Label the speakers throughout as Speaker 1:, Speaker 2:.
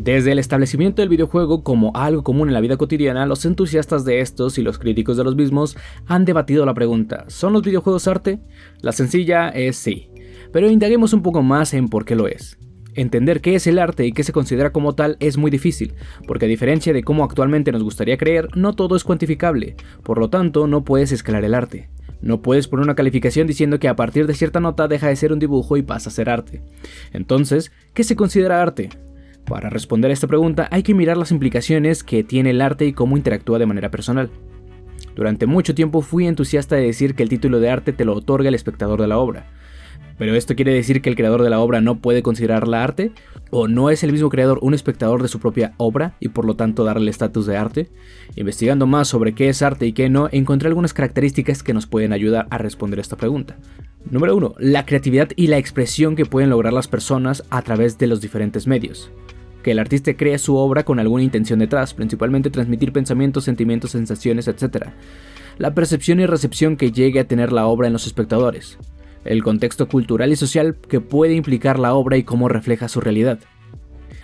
Speaker 1: Desde el establecimiento del videojuego como algo común en la vida cotidiana, los entusiastas de estos y los críticos de los mismos han debatido la pregunta: ¿son los videojuegos arte? La sencilla es sí, pero indaguemos un poco más en por qué lo es. Entender qué es el arte y qué se considera como tal es muy difícil, porque a diferencia de cómo actualmente nos gustaría creer, no todo es cuantificable, por lo tanto no puedes escalar el arte. No puedes poner una calificación diciendo que a partir de cierta nota deja de ser un dibujo y pasa a ser arte. Entonces, ¿qué se considera arte? Para responder a esta pregunta hay que mirar las implicaciones que tiene el arte y cómo interactúa de manera personal. Durante mucho tiempo fui entusiasta de decir que el título de arte te lo otorga el espectador de la obra. ¿Pero esto quiere decir que el creador de la obra no puede considerarla arte? ¿O no es el mismo creador un espectador de su propia obra y por lo tanto darle el estatus de arte? Investigando más sobre qué es arte y qué no, encontré algunas características que nos pueden ayudar a responder esta pregunta. Número 1. La creatividad y la expresión que pueden lograr las personas a través de los diferentes medios. Que el artista cree su obra con alguna intención detrás, principalmente transmitir pensamientos, sentimientos, sensaciones, etc. La percepción y recepción que llegue a tener la obra en los espectadores. El contexto cultural y social que puede implicar la obra y cómo refleja su realidad.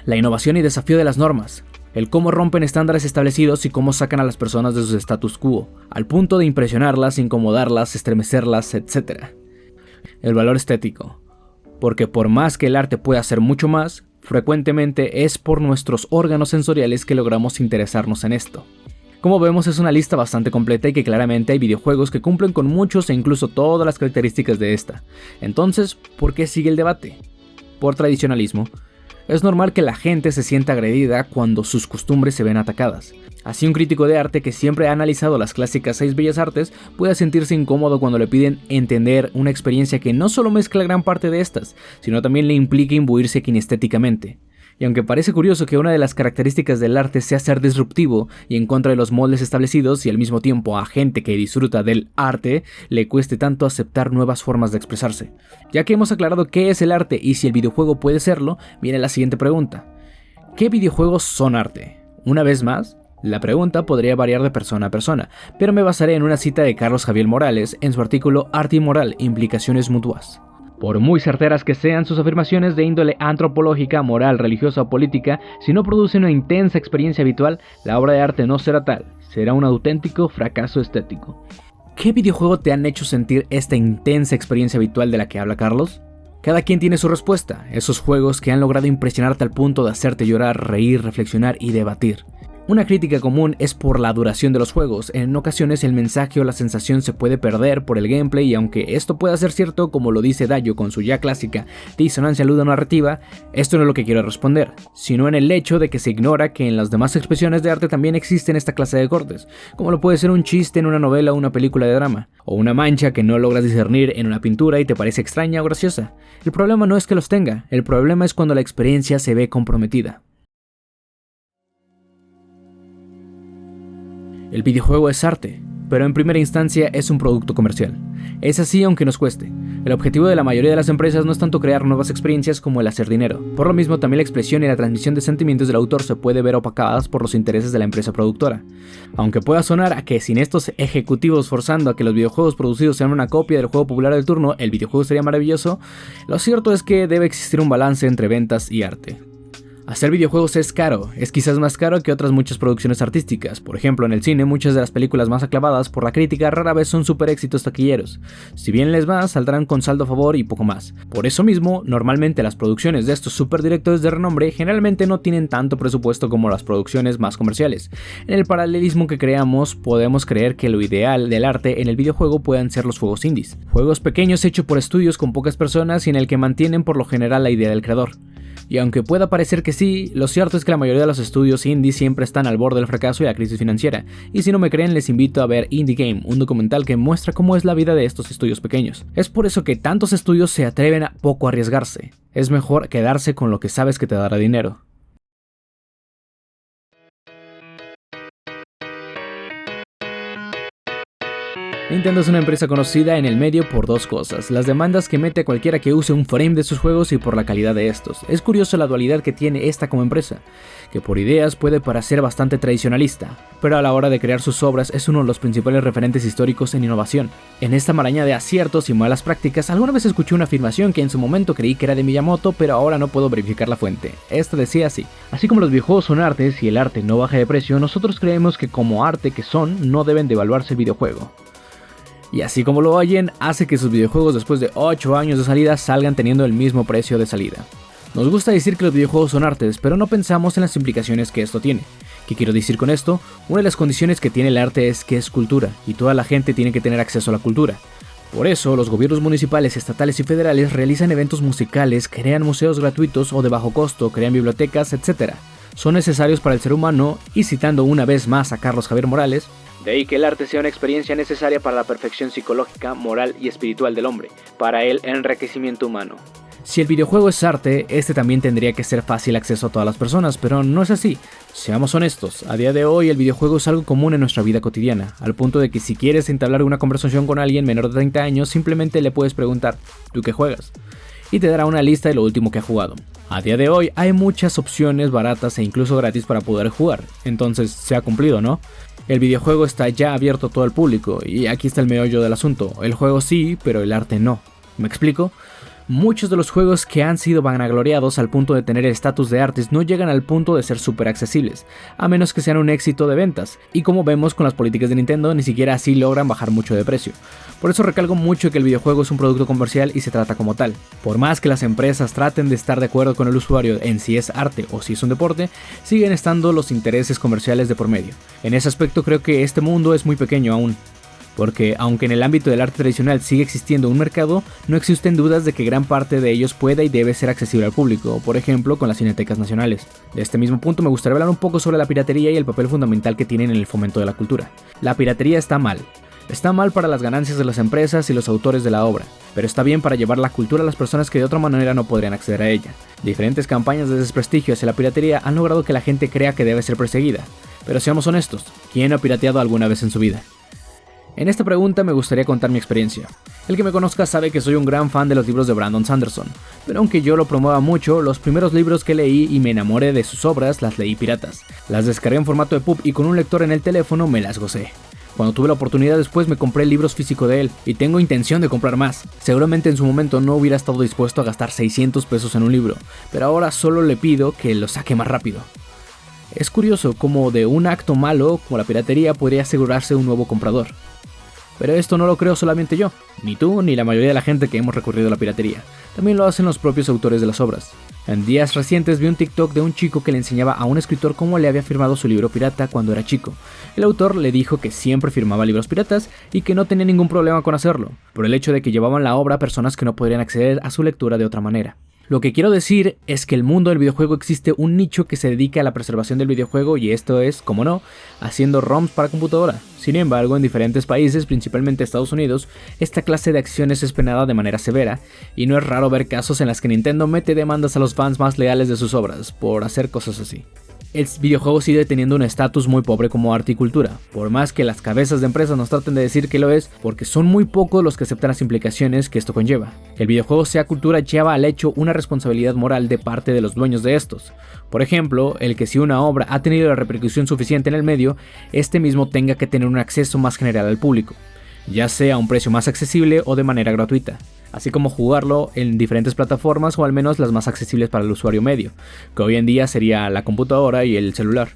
Speaker 1: La innovación y desafío de las normas. El cómo rompen estándares establecidos y cómo sacan a las personas de sus status quo, al punto de impresionarlas, incomodarlas, estremecerlas, etc. El valor estético. Porque por más que el arte pueda hacer mucho más, frecuentemente es por nuestros órganos sensoriales que logramos interesarnos en esto. Como vemos, es una lista bastante completa y que claramente hay videojuegos que cumplen con muchos e incluso todas las características de esta. Entonces, ¿por qué sigue el debate? Por tradicionalismo. Es normal que la gente se sienta agredida cuando sus costumbres se ven atacadas. Así, un crítico de arte que siempre ha analizado las clásicas 6 bellas artes puede sentirse incómodo cuando le piden entender una experiencia que no solo mezcla gran parte de estas, sino también le implica imbuirse kinestéticamente. Y aunque parece curioso que una de las características del arte sea ser disruptivo y en contra de los moldes establecidos, y al mismo tiempo a gente que disfruta del arte le cueste tanto aceptar nuevas formas de expresarse. Ya que hemos aclarado qué es el arte y si el videojuego puede serlo, viene la siguiente pregunta: ¿qué videojuegos son arte? Una vez más, la pregunta podría variar de persona a persona, pero me basaré en una cita de Carlos Javier Morales en su artículo Arte y Moral, implicaciones mutuas. Por muy certeras que sean sus afirmaciones de índole antropológica, moral, religiosa o política, si no produce una intensa experiencia habitual, la obra de arte no será tal, será un auténtico fracaso estético. ¿Qué videojuego te han hecho sentir esta intensa experiencia habitual de la que habla Carlos? Cada quien tiene su respuesta, esos juegos que han logrado impresionarte al punto de hacerte llorar, reír, reflexionar y debatir. Una crítica común es por la duración de los juegos. En ocasiones el mensaje o la sensación se puede perder por el gameplay, y aunque esto pueda ser cierto, como lo dice Dayo con su ya clásica disonancia ludonarrativa, esto no es lo que quiero responder, sino en el hecho de que se ignora que en las demás expresiones de arte también existen esta clase de cortes, como lo puede ser un chiste en una novela o una película de drama, o una mancha que no logras discernir en una pintura y te parece extraña o graciosa. El problema no es que los tenga, el problema es cuando la experiencia se ve comprometida. El videojuego es arte, pero en primera instancia es un producto comercial. Es así aunque nos cueste. El objetivo de la mayoría de las empresas no es tanto crear nuevas experiencias como el hacer dinero. Por lo mismo, también la expresión y la transmisión de sentimientos del autor se puede ver opacadas por los intereses de la empresa productora. Aunque pueda sonar a que sin estos ejecutivos forzando a que los videojuegos producidos sean una copia del juego popular del turno, el videojuego sería maravilloso, lo cierto es que debe existir un balance entre ventas y arte. Hacer videojuegos es caro, es quizás más caro que otras muchas producciones artísticas. Por ejemplo, en el cine, muchas de las películas más aclamadas por la crítica rara vez son super éxitos taquilleros. Si bien les va, saldrán con saldo a favor y poco más. Por eso mismo, normalmente las producciones de estos super directores de renombre generalmente no tienen tanto presupuesto como las producciones más comerciales. En el paralelismo que creamos, podemos creer que lo ideal del arte en el videojuego puedan ser los juegos indies. Juegos pequeños hechos por estudios con pocas personas y en el que mantienen por lo general la idea del creador. Y aunque pueda parecer que sí, lo cierto es que la mayoría de los estudios indie siempre están al borde del fracaso y la crisis financiera. Y si no me creen, les invito a ver Indie Game, un documental que muestra cómo es la vida de estos estudios pequeños. Es por eso que tantos estudios se atreven a poco arriesgarse. Es mejor quedarse con lo que sabes que te dará dinero. Nintendo es una empresa conocida en el medio por dos cosas: las demandas que mete a cualquiera que use un frame de sus juegos y por la calidad de estos. Es curioso la dualidad que tiene esta como empresa, que por ideas puede parecer bastante tradicionalista, pero a la hora de crear sus obras es uno de los principales referentes históricos en innovación. En esta maraña de aciertos y malas prácticas, alguna vez escuché una afirmación que en su momento creí que era de Miyamoto, pero ahora no puedo verificar la fuente. Esta decía así: así como los videojuegos son artes y el arte no baja de precio, nosotros creemos que como arte que son, no deben devaluarse el videojuego. Y así como lo oyen, hace que sus videojuegos después de 8 años de salida salgan teniendo el mismo precio de salida. Nos gusta decir que los videojuegos son artes, pero no pensamos en las implicaciones que esto tiene. ¿Qué quiero decir con esto? Una de las condiciones que tiene el arte es que es cultura, y toda la gente tiene que tener acceso a la cultura. Por eso, los gobiernos municipales, estatales y federales realizan eventos musicales, crean museos gratuitos o de bajo costo, crean bibliotecas, etc. Son necesarios para el ser humano, y citando una vez más a Carlos Javier Morales, de ahí que el arte sea una experiencia necesaria para la perfección psicológica, moral y espiritual del hombre, para el enriquecimiento humano. Si el videojuego es arte, este también tendría que ser fácil acceso a todas las personas, pero no es así. Seamos honestos, a día de hoy el videojuego es algo común en nuestra vida cotidiana, al punto de que si quieres entablar una conversación con alguien menor de 30 años, simplemente le puedes preguntar: ¿tú qué juegas? Y te dará una lista de lo último que ha jugado. A día de hoy hay muchas opciones baratas e incluso gratis para poder jugar, entonces se ha cumplido, ¿no? El videojuego está ya abierto a todo el público, y aquí está el meollo del asunto: el juego sí, pero el arte no. ¿Me explico? Muchos de los juegos que han sido vanagloriados al punto de tener el estatus de artes no llegan al punto de ser súper accesibles, a menos que sean un éxito de ventas, y como vemos con las políticas de Nintendo, ni siquiera así logran bajar mucho de precio. Por eso recalco mucho que el videojuego es un producto comercial y se trata como tal. Por más que las empresas traten de estar de acuerdo con el usuario en si es arte o si es un deporte, siguen estando los intereses comerciales de por medio. En ese aspecto creo que este mundo es muy pequeño aún. Porque aunque en el ámbito del arte tradicional sigue existiendo un mercado, no existen dudas de que gran parte de ellos pueda y debe ser accesible al público, por ejemplo con las cinetecas nacionales. De este mismo punto me gustaría hablar un poco sobre la piratería y el papel fundamental que tienen en el fomento de la cultura. La piratería está mal. Está mal para las ganancias de las empresas y los autores de la obra, pero está bien para llevar la cultura a las personas que de otra manera no podrían acceder a ella. Diferentes campañas de desprestigio hacia la piratería han logrado que la gente crea que debe ser perseguida. Pero seamos honestos, ¿quién no ha pirateado alguna vez en su vida? En esta pregunta me gustaría contar mi experiencia. El que me conozca sabe que soy un gran fan de los libros de Brandon Sanderson, pero aunque yo lo promueva mucho, los primeros libros que leí y me enamoré de sus obras las leí piratas. Las descargué en formato de pub y con un lector en el teléfono me las gocé. Cuando tuve la oportunidad después me compré libros físicos de él y tengo intención de comprar más. Seguramente en su momento no hubiera estado dispuesto a gastar 600 pesos en un libro, pero ahora solo le pido que lo saque más rápido. Es curioso cómo de un acto malo como la piratería podría asegurarse un nuevo comprador. Pero esto no lo creo solamente yo, ni tú ni la mayoría de la gente que hemos recurrido a la piratería. También lo hacen los propios autores de las obras. En días recientes vi un TikTok de un chico que le enseñaba a un escritor cómo le había firmado su libro pirata cuando era chico. El autor le dijo que siempre firmaba libros piratas y que no tenía ningún problema con hacerlo, por el hecho de que llevaban la obra a personas que no podrían acceder a su lectura de otra manera. Lo que quiero decir es que en el mundo del videojuego existe un nicho que se dedica a la preservación del videojuego y esto es, como no, haciendo ROMs para computadora. Sin embargo, en diferentes países, principalmente Estados Unidos, esta clase de acciones es penada de manera severa y no es raro ver casos en los que Nintendo mete demandas a los fans más leales de sus obras por hacer cosas así. El videojuego sigue teniendo un estatus muy pobre como arte y cultura, por más que las cabezas de empresas nos traten de decir que lo es, porque son muy pocos los que aceptan las implicaciones que esto conlleva. El videojuego sea cultura lleva al hecho una responsabilidad moral de parte de los dueños de estos. Por ejemplo, el que si una obra ha tenido la repercusión suficiente en el medio, este mismo tenga que tener un acceso más general al público, ya sea a un precio más accesible o de manera gratuita, así como jugarlo en diferentes plataformas o al menos las más accesibles para el usuario medio, que hoy en día sería la computadora y el celular.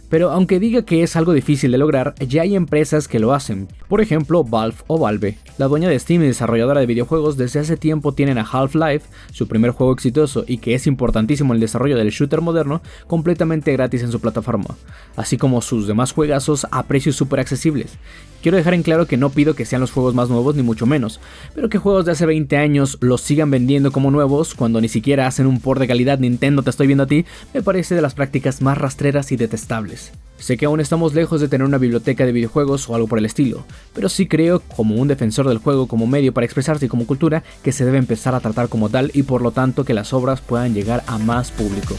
Speaker 1: Pero aunque diga que es algo difícil de lograr, ya hay empresas que lo hacen. Por ejemplo, Valve, la dueña de Steam y desarrolladora de videojuegos, desde hace tiempo tienen a Half-Life, su primer juego exitoso y que es importantísimo en el desarrollo del shooter moderno, completamente gratis en su plataforma, así como sus demás juegazos a precios súper accesibles. Quiero dejar en claro que no pido que sean los juegos más nuevos ni mucho menos, pero que juegos de hace 20 años los sigan vendiendo como nuevos cuando ni siquiera hacen un port de calidad Nintendo te estoy viendo a ti, me parece de las prácticas más rastreras y detestables. Sé que aún estamos lejos de tener una biblioteca de videojuegos o algo por el estilo, pero sí creo, como un defensor del juego como medio para expresarse y como cultura, que se debe empezar a tratar como tal y por lo tanto que las obras puedan llegar a más público.